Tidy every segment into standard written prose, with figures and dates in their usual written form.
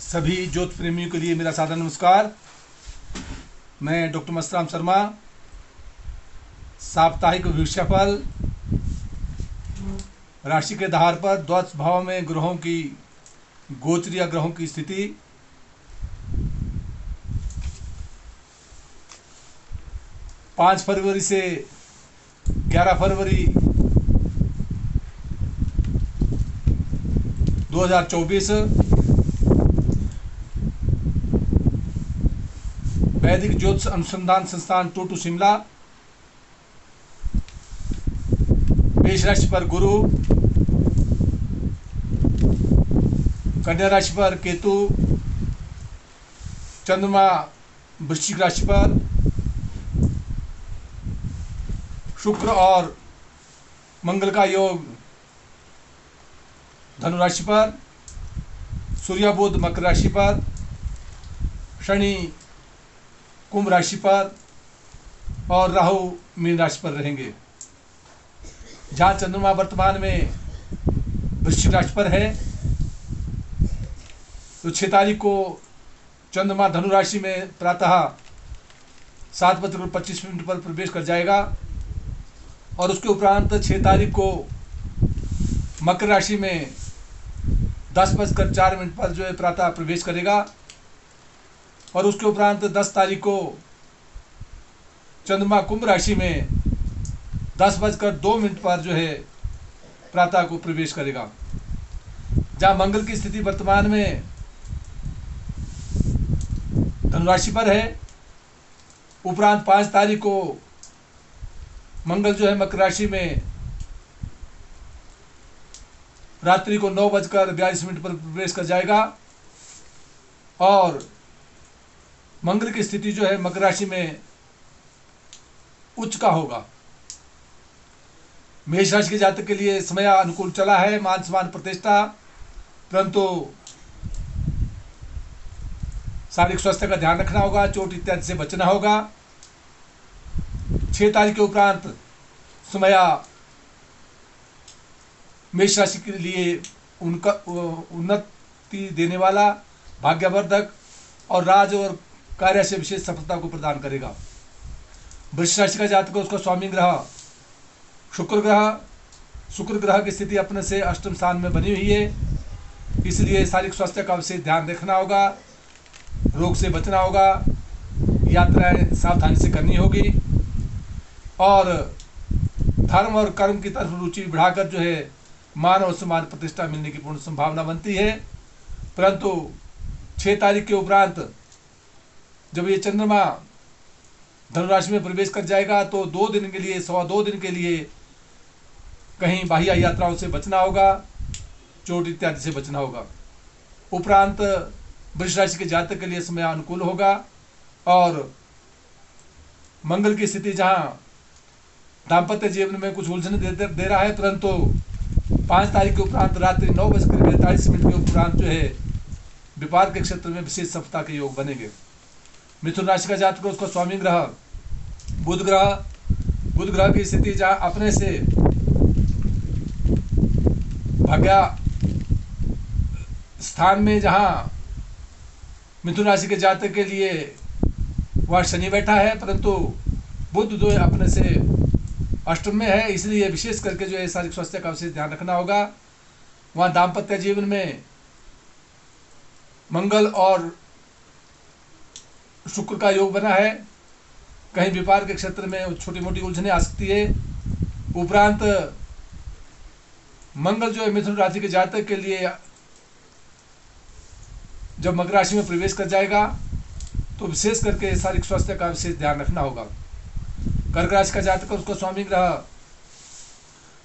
सभी ज्योतिष प्रेमियों के लिए मेरा सादर नमस्कार। मैं डॉक्टर मस्तराम शर्मा साप्ताहिक भविष्यफल राशि के आधार पर द्वादश भाव में ग्रहों की गोचर या ग्रहों की स्थिति 5 फरवरी से 11 फरवरी 2024 वैदिक ज्योतिष अनुसंधान संस्थान टूटू शिमला। मेष राशि पर गुरु, कन्या राशि पर केतु, चंद्रमा वृश्चिक राशि पर, शुक्र और मंगल का योग धनु राशि पर, सूर्य बुध मकर राशि पर, शनि कुंभ राशि पर और राहु मीन राशि पर रहेंगे। जहाँ चंद्रमा वर्तमान में वृश्चिक राशि पर है तो 6 तारीख को चंद्रमा धनु राशि में प्रातः 7:25 पर प्रवेश कर जाएगा और उसके उपरांत 6 तारीख को मकर राशि में 10:04 पर जो है प्रातः प्रवेश करेगा और उसके उपरांत 10 तारीख को चंद्रमा कुंभ राशि में 10:02 पर जो है प्रातः को प्रवेश करेगा। जहाँ मंगल की स्थिति वर्तमान में धनुराशि पर है, उपरांत 5 तारीख को मंगल जो है मकर राशि में रात्रि को 9:42 पर प्रवेश कर जाएगा और मंगल की स्थिति जो है मकर राशि में उच्च का होगा। मेष राशि के जातक के लिए समय अनुकूल चला है, मान सम्मान प्रतिष्ठा, परंतु शारीरिक स्वास्थ्य का ध्यान रखना होगा, चोट इत्यादि से बचना होगा। 6 तारीख के उपरांत समय मेष राशि के लिए उनका उन्नति देने वाला, भाग्यवर्धक और राज और कार्य से विशेष सफलता को प्रदान करेगा। वृश्चिक राशि का जातक उसका स्वामी ग्रह शुक्र ग्रह की स्थिति अपने से अष्टम स्थान में बनी हुई है, इसलिए शारीरिक स्वास्थ्य का विशेष ध्यान रखना होगा, रोग से बचना होगा, यात्राएं सावधानी से करनी होगी और धर्म और कर्म की तरफ रुचि बढ़ाकर जो है मान और सम्मान प्रतिष्ठा मिलने की पूर्ण संभावना बनती है। परंतु 6 तारीख के उपरांत जब ये चंद्रमा धनुराशि में प्रवेश कर जाएगा तो 2 दिन के लिए 2.25 दिन के लिए कहीं बाह्य यात्राओं से बचना होगा, चोट इत्यादि से बचना होगा। उपरांत वृष राशि के जातक के लिए समय अनुकूल होगा और मंगल की स्थिति जहां दाम्पत्य जीवन में कुछ उलझन दे रहा है, परंतु 5 तारीख के उपरांत रात्रि 9:42 के उपरांत जो है व्यापार के क्षेत्र में विशेष सफलता के योग बनेंगे। मिथुन राशि का जातक उसका स्वामी ग्रह बुध ग्रह की स्थिति जहाँ अपने से भाग्य स्थान में जहाँ मिथुन राशि के जातक के लिए वह शनि बैठा है, परंतु बुध जो है अपने से अष्टम में है, इसलिए विशेष करके जो है शारीरिक स्वास्थ्य का विशेष ध्यान रखना होगा। वहाँ दाम्पत्य जीवन में मंगल और शुक्र का योग बना है, कहीं व्यापार के क्षेत्र में छोटी मोटी उलझने आ सकती है। उपरांत मंगल जो है मिथुन राशि के जातक के लिए जब मकर राशि में प्रवेश कर जाएगा तो विशेष करके शारीरिक स्वास्थ्य का विशेष ध्यान रखना होगा। कर्क राशि का जातक उसको स्वामी ग्रह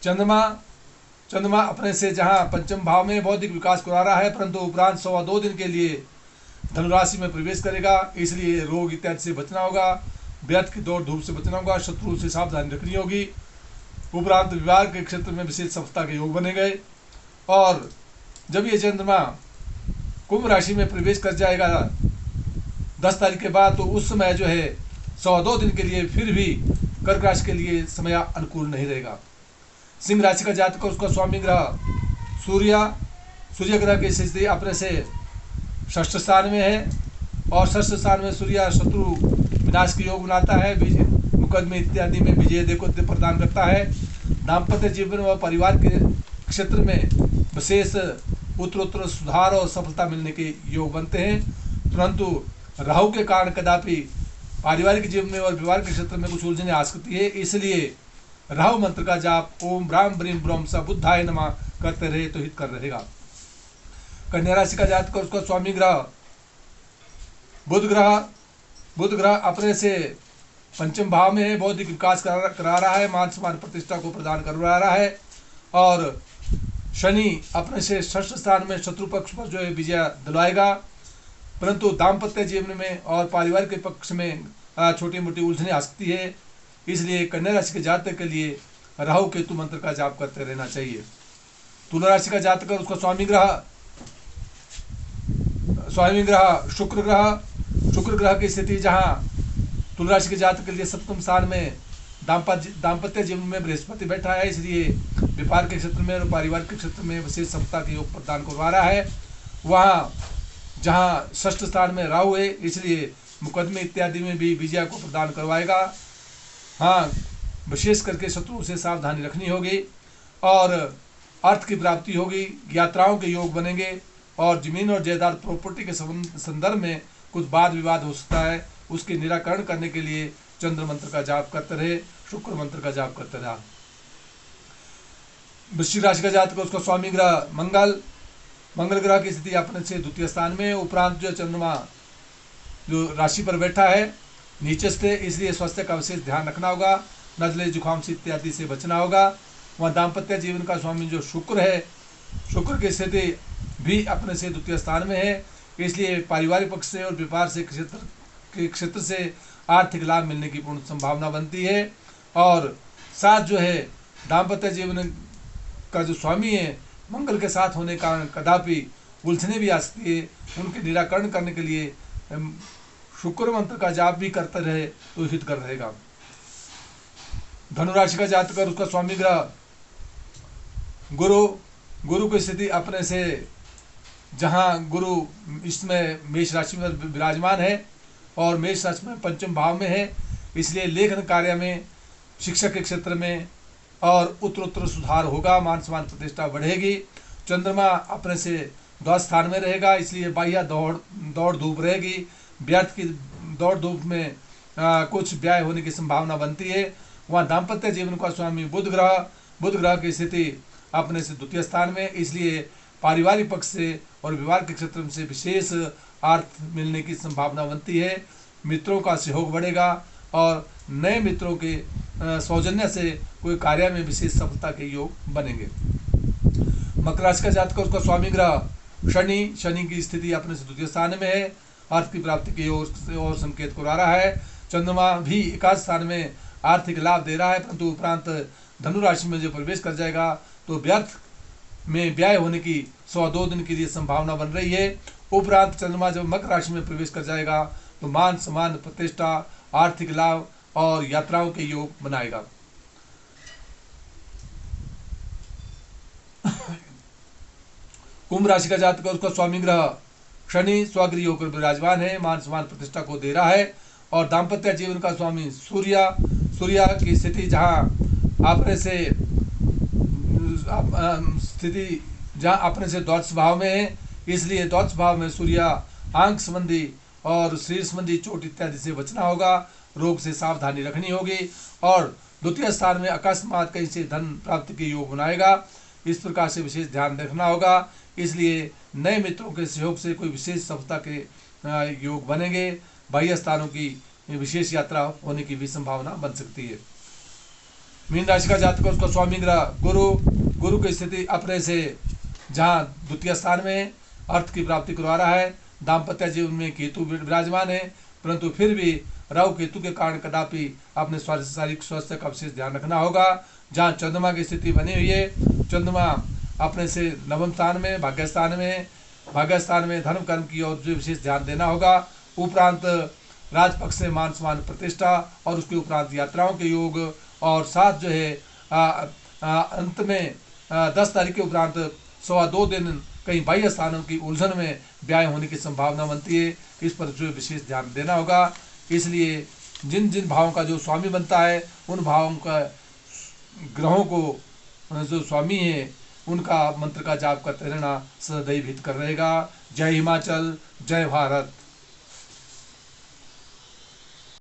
चंद्रमा अपने से जहां पंचम भाव में बौद्धिक विकास करा रहा है, परंतु उपरांत 2.25 दिन के लिए धनुराशि में प्रवेश करेगा, इसलिए रोग इत्यादि से बचना होगा, व्यर्थ की दौड़ धूप से बचना होगा, शत्रु से सावधानी रखनी होगी। उपरांत विवाह के क्षेत्र में विशेष सफलता के योग बने गए और जब ये चंद्रमा कुंभ राशि में प्रवेश कर जाएगा 10 तारीख के बाद, तो उस समय जो है 2.25 दिन के लिए फिर भी कर्क राशि के लिए समय अनुकूल नहीं रहेगा। सिंह राशि का जातक उसका स्वामी ग्रह सूर्य ग्रह की स्थिति अपने से षष्ठ स्थान में है और षष्ठ स्थान में सूर्य शत्रु विनाश के योग बनाता है, मुकदमे इत्यादि में विजय देखो प्रदान करता है। दाम्पत्य जीवन व परिवार के क्षेत्र में विशेष उत्तरोत्तर सुधार और सफलता मिलने के योग बनते हैं, परंतु राहु के कारण कदापि पारिवारिक जीवन में और व्यवहार के क्षेत्र में कुछ उलझने आ सकती है। इसलिए राहु मंत्र का जाप ओम ब्राह्म ब्रीम ब्रह्म स बुद्धाय नमः करते रहे तो हित कर रहेगा। कन्या राशि का जातक और उसका स्वामी ग्रह बुध ग्रह अपने से पंचम भाव में है, बौद्धिक विकास करा रहा है, मान सम्मान प्रतिष्ठा को प्रदान करवा रहा है। और शनि अपने से षष्ठ स्थान में शत्रु पक्ष पर जो है विजय दिलवाएगा, परंतु दाम्पत्य जीवन में और पारिवारिक के पक्ष में छोटी मोटी उलझने आ सकती है। इसलिए कन्या राशि के जातक के लिए राहु केतु मंत्र का जाप करते रहना चाहिए। तुला राशि का जातक उसका स्वामी ग्रह शुक्र ग्रह की स्थिति जहां तुला राशि के जातक के लिए सप्तम स्थान में दाम्पत्य जीवन में बृहस्पति बैठा है, इसलिए व्यापार के क्षेत्र में और पारिवारिक के क्षेत्र में विशेष सफलता के योग प्रदान करवा रहा है। वहाँ जहाँ षष्ठ स्थान में राहु है, इसलिए मुकदमे इत्यादि में भी विजय को प्रदान करवाएगा। हाँ, विशेष करके शत्रुओं से सावधानी रखनी होगी और अर्थ की प्राप्ति होगी, यात्राओं के योग बनेंगे और जमीन और जायदाद प्रॉपर्टी के संदर्भ में कुछ वाद विवाद हो सकता है। उसके निराकरण करने के लिए चंद्र मंत्र का जाप करते रहे, शुक्र मंत्र का जाप करते रहा। वृश्चिक राशि का जातक उसका स्वामी ग्रह मंगल ग्रह की स्थिति अपने से द्वितीय स्थान में, उपरांत जो चंद्रमा जो राशि पर बैठा है नीचे से, इसलिए स्वास्थ्य का विशेष ध्यान रखना होगा, नजले जुकाम से इत्यादि से बचना होगा। वहाँ दाम्पत्य जीवन का स्वामी जो शुक्र है, शुक्र की स्थिति भी अपने से द्वितीय स्थान में है, इसलिए पारिवारिक पक्ष से और व्यापार से क्षेत्र से आर्थिक लाभ मिलने की पूर्ण संभावना बनती है। और साथ जो है दाम्पत्य जीवन का जो स्वामी है मंगल के साथ होने के कारण कदापि उलझने भी आ सकती है, उनके निराकरण करने के लिए शुक्र मंत्र का जाप भी करते रहे तो हित कर रहेगा। धनुराशि का जातक और उसका स्वामी ग्रह गुरु की स्थिति अपने से जहां गुरु इसमें मेष राशि में विराजमान है और मेष राशि में पंचम भाव में है, इसलिए लेखन कार्य में, शिक्षक के क्षेत्र में और उत्तरोत्तर सुधार होगा, मान सम्मान प्रतिष्ठा बढ़ेगी। चंद्रमा अपने से द्वादश स्थान में रहेगा, इसलिए बाह्य दौड़ धूप रहेगी, व्यर्थ की दौड़ धूप में कुछ व्यय होने की संभावना बनती है। वहाँ दाम्पत्य जीवन का स्वामी बुध ग्रह की स्थिति अपने से द्वितीय स्थान में, इसलिए पारिवारिक पक्ष से और व्यवहार के क्षेत्र से विशेष अर्थ मिलने की संभावना बनती है। मित्रों का सहयोग बढ़ेगा और नए मित्रों के सौजन्य से कोई कार्य में विशेष सफलता के योग बनेंगे। मकर राशि का जातक उसका स्वामी ग्रह शनि की स्थिति अपने से द्वितीय स्थान में है, अर्थ की प्राप्ति की ओर संकेत करा रहा है। चंद्रमा भी एकादश स्थान में आर्थिक लाभ दे रहा है, परंतु उपरांत धनु राशि में जो प्रवेश कर जाएगा तो व्यर्थ में व्यय होने की 102 दिन के लिए संभावना बन रही है। उपरांत चंद्रमा जब मकर राशि में प्रवेश कर जाएगा तो मान सम्मान प्रतिष्ठा, आर्थिक लाभ और यात्राओं के योग बनाएगा। कुंभ राशि का जातक और उसका स्वामी ग्रह शनि स्वगृह होकर विराजमान है, मान सम्मान प्रतिष्ठा को दे रहा है। और दाम्पत्य जीवन का स्वामी सूर्य की स्थिति जहाँ अपने से द्वादश भाव में है, इसलिए द्वादश भाव में सूर्य आंख संबंधी और शरीर संबंधी चोट इत्यादि से बचना होगा, रोग से सावधानी रखनी होगी। और द्वितीय स्थान में अकस्मात कहीं से धन प्राप्ति के योग बनाएगा, इस प्रकार से विशेष ध्यान रखना होगा। इसलिए नए मित्रों के सहयोग से कोई विशेष सफलता के योग बनेंगे, बाह्य स्थानों की विशेष यात्रा होने की भी संभावना बन सकती है। मीन राशि का जातक उसका स्वामी ग्रह गुरु की स्थिति अपने से जहाँ द्वितीय स्थान में अर्थ की प्राप्ति करवा रहा है, दाम्पत्य जीवन में केतु विराजमान है, परंतु फिर भी राहु केतु के कारण कदापि अपने शारीरिक स्वास्थ्य का विशेष ध्यान रखना होगा। जहाँ चंद्रमा की स्थिति बनी हुई है, चंद्रमा अपने से नवम स्थान में भाग्य स्थान में धर्म कर्म की ओर जो विशेष ध्यान देना होगा। उपरांत राजपक्ष से मान सम्मान प्रतिष्ठा और उसके उपरांत यात्राओं के योग और साथ जो है अंत में 10 तारीख के उपरांत 2 दिन कहीं बाह्य स्थानों की उलझन में व्यय होने की संभावना बनती है। इस पर जो विशेष ध्यान देना होगा। इसलिए जिन जिन भावों का जो स्वामी बनता है उन भावों का ग्रहों को जो स्वामी है उनका मंत्र का जाप करते रहना सदैव हितकर रहेगा। जय हिमाचल, जय भारत।